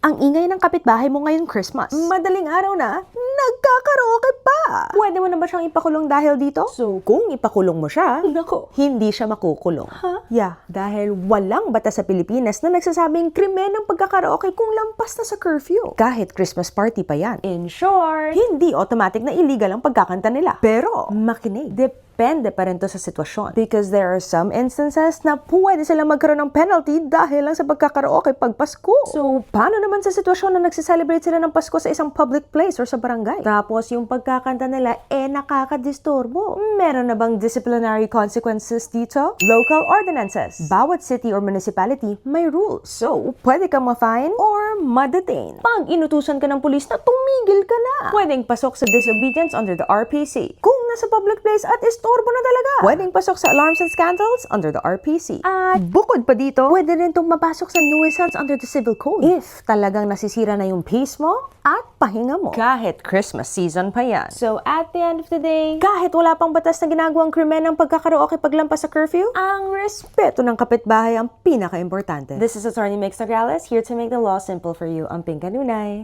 Ang ingay ng kapitbahay mo ngayong Christmas. Madaling araw na, nagkakaraoke pa! Pwede mo na ba siyang ipakulong dahil dito? So, kung ipakulong mo siya, nako, hindi siya makukulong. Yeah, dahil walang batas sa Pilipinas na nagsasabing krimen ng pagkakaraoke kung lampas na sa curfew. Kahit Christmas party pa yan. In short, hindi automatic na illegal ang pagkakanta nila. Pero, makinig, depende pa rin to sa sitwasyon. Because there are some instances na pwede silang magkaroon ng penalty dahil lang sa pagkakaraoke pag Pasko. So, paano naman sa sitwasyon na nagsiselebrate sila ng Pasko sa isang public place or sa barangay? Tapos yung pagkakanta nila, nakakadisturbo. Meron na bang disciplinary consequences dito? Local ordinances. Bawat city or municipality may rules. So, pwede kang ma-fine or ma-detain. Pag inutusan ka ng pulis na tumigil ka na, pwedeng pasok sa disobedience under the RPC. Kung nasa public place at istorbo na talaga, pwedeng pasok sa alarms and scandals under the RPC. At bukod pa dito, pwede rin itong mapasok sa nuisance under the Civil Code. If talagang nasisira na yung peace mo at pahinga mo. Kahit Christmas season pa yan. So at the end of the day, kahit wala pang batas na ginagawang krimen ng pagkakaraoke paglampas sa curfew, ang respeto ng kapitbahay ang pinaka-importante. This is Attorney Mix Nograles, here to make the law simple for you. Ang Pink Kanunay.